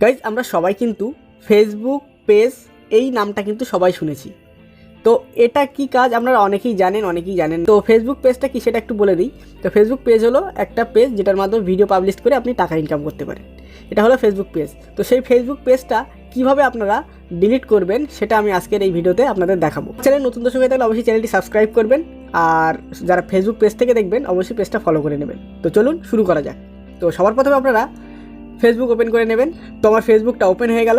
Guys আমরা সবাই কিন্তু ফেসবুক পেজ এই নামটা কিন্তু সবাই শুনেছি। তো এটা কি কাজ আপনারা অনেকেই জানেন। তো ফেসবুক পেজটা কি সেটা একটু বলে দিই। তো ফেসবুক পেজ হলো একটা পেজ যেটার মাধ্যমে ভিডিও পাবলিশ করে আপনি টাকা ইনকাম করতে পারেন। এটা হলো ফেসবুক পেজ। তো সেই ফেসবুক পেজটা কীভাবে আপনারা ডিলিট করবেন সেটা আমি আজকের এই ভিডিওতে আপনাদের দেখাবো। চ্যানেল নতুন দর্শক হয়ে থাকলে অবশ্যই চ্যানেলটি সাবস্ক্রাইব করবেন, আর যারা ফেসবুক পেজ থেকে দেখবেন অবশ্যই পেজটা ফলো করে নেবেন। তো চলুন শুরু করা যাক। তো সবার প্রথমে আপনারা ফেসবুক ওপেন করে নেবেন। তো আমার ফেসবুকটা ওপেন হয়ে গেল।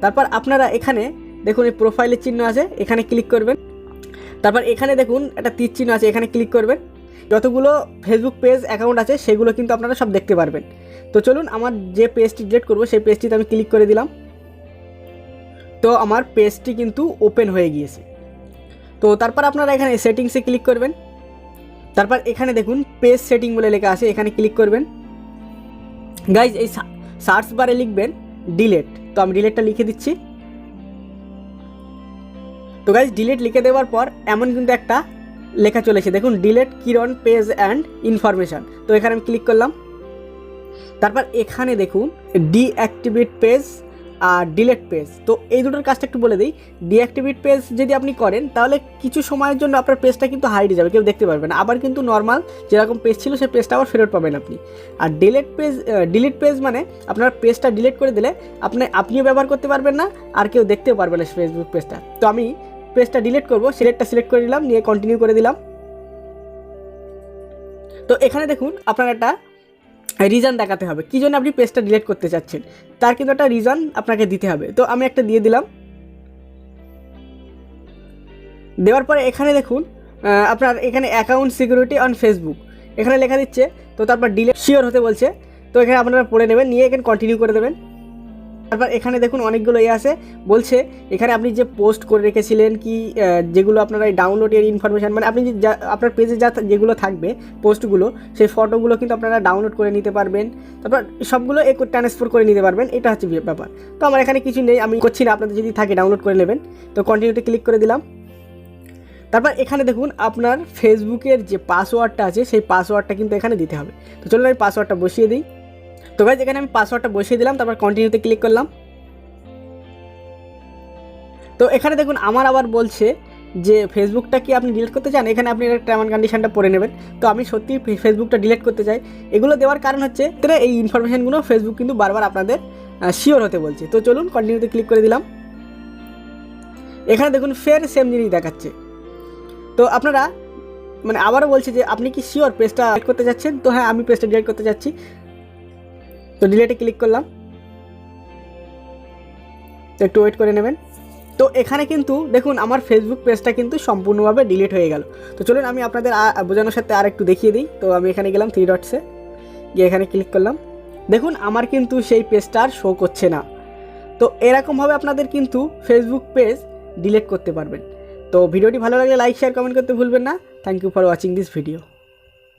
তারপর আপনারা এখানে দেখুন এই প্রোফাইলের চিহ্ন আছে, এখানে ক্লিক করবেন। তারপর এখানে দেখুন একটা তীর চিহ্ন আছে, এখানে ক্লিক করবেন। যতগুলো ফেসবুক পেজ অ্যাকাউন্ট আছে সেগুলো কিন্তু আপনারা সব দেখতে পারবেন। তো চলুন আমার যে পেজটি ডিলিট করব সেই পেজটিতে আমি ক্লিক করে দিলাম। তো আমার পেজটি কিন্তু ওপেন হয়ে গিয়েছে। তো তারপর আপনারা এখানে সেটিংসে ক্লিক করবেন। তারপর এখানে দেখুন পেজ সেটিং বলে লেখা আছে, এখানে ক্লিক করবেন। গাইজ এই সার্চ বারে লিখবেন ডিলেট। তো আমি ডিলেটটা লিখে দিচ্ছি। তো গাইজ ডিলেট লিখে দেওয়ার পর এমন কিন্তু একটা লেখা চলেছে, দেখুন delete Kiran page and information. তো এখানে আমি ক্লিক করলাম। তারপর এখানে দেখুন ডিঅ্যাক্টিভেট পেজ আর ডিলেট পেজ। তো এই দুটোর কাজটা একটু বলে দিই। ডিঅ্যাক্টিভেট পেজ যদি আপনি করেন তাহলে কিছু সময়ের জন্য আপনার পেজটা কিন্তু হারিয়ে যাবে, কেউ দেখতে পারবে না। আবার কিন্তু নর্মাল যেরকম পেজ ছিল সেই পেজটা আবার ফেরত পাবেন আপনি। আর ডিলিট পেজ মানে আপনার পেজটা ডিলিট করে দিলে আপনিও ব্যবহার করতে পারবেন না, আর কেউ দেখতেও পারবে না ফেসবুক পেজটা। তো আমি পেজটা ডিলিট করবো, সিলেক্ট করে নিলাম, নিয়ে কন্টিনিউ করে দিলাম। তো এখানে দেখুন আপনার একটা রিজন দেখাতে হবে কী জন্য আপনি পেজটা ডিলিট করতে চাচ্ছেন, তার কিন্তু একটা রিজন আপনাকে দিতে হবে। তো আমি একটা দিয়ে দিলাম। দেওয়ার পরে এখানে দেখুন আপনার এখানে অ্যাকাউন্ট সিকিউরিটি অন ফেসবুক এখানে লেখা দিচ্ছে। তো তারপর ডিলিট শিওর হতে বলছে। তো এখানে আপনারা পড়ে নেবেন, নিয়ে এখানে কন্টিনিউ করে দেবেন। তারপর এখানে দেখুন অনেকগুলো আছে বলছে এখানে আপনি যে পোস্ট করে রেখেছিলেন কি যেগুলো আপনারা এই ডাউনলোডের ইনফরমেশান মানে আপনি যে আপনার পেজে যেগুলো থাকবে পোস্টগুলো সেই ফটোগুলো কিন্তু আপনারা ডাউনলোড করে নিতে পারবেন। তারপর সবগুলো ট্রান্সফার করে নিতে পারবেন, এটা হচ্ছে ব্যাপার। তো আমার এখানে কিছু নেই, আমি করছি না, আপনাদের যদি থাকে ডাউনলোড করে নেবেন। তো কন্টিনিউতে ক্লিক করে দিলাম। তারপর এখানে দেখুন আপনার ফেসবুকের যে পাসওয়ার্ডটা আছে সেই পাসওয়ার্ডটা কিন্তু এখানে দিতে হবে। তো চলুন আমি পাসওয়ার্ডটা বসিয়ে দিই। তো গাইজ এখানে আমি পাসওয়ার্ডটা বসিয়ে দিলাম, তারপর কন্টিনিউতে ক্লিক করলাম। তো এখানে দেখুন আমার আবার বলছে যে ফেসবুকটা কি আপনি ডিলিট করতে চান, এখানে আপনি টার্ম অ্যান্ড কন্ডিশনটা পড়ে নেবেন। তো আমি সত্যি ফেসবুকটা ডিলিট করতে চাই। এগুলো দেওয়ার কারণ হচ্ছে এই ইনফরমেশানগুলো ফেসবুক কিন্তু বারবার আপনাদের শিওর হতে বলছে। তো চলুন কন্টিনিউতে ক্লিক করে দিলাম। এখানে দেখুন ফের সেম জিনিস দেখাচ্ছে। তো আপনারা মানে আবারও বলছে যে আপনি কি শিওর পেজটা ডিলিট করতে যাচ্ছেন। তো হ্যাঁ আমি পেজটা ডিলিট করতে যাচ্ছি। তো ডিলিটে ক্লিক করলাম। তো একটু ওয়েট করে নেবেন। তো এখানে কিন্তু দেখুন আমার ফেসবুক পেজটা কিন্তু সম্পূর্ণভাবে ডিলিট হয়ে গেল। তো চলুন আমি আপনাদের বোঝানোর সাথে আর একটু দেখিয়ে দিই। তো আমি এখানে গেলাম 3 ডটসে, গিয়ে এখানে ক্লিক করলাম। দেখুন আমার কিন্তু সেই পেজটা আর শো করছে না। তো এরকমভাবে আপনাদের কিন্তু ফেসবুক পেজ ডিলিট করতে পারবেন। তো ভিডিওটি ভালো লাগলে লাইক শেয়ার কমেন্ট করতে ভুলবেন না। Thank you for watching this video.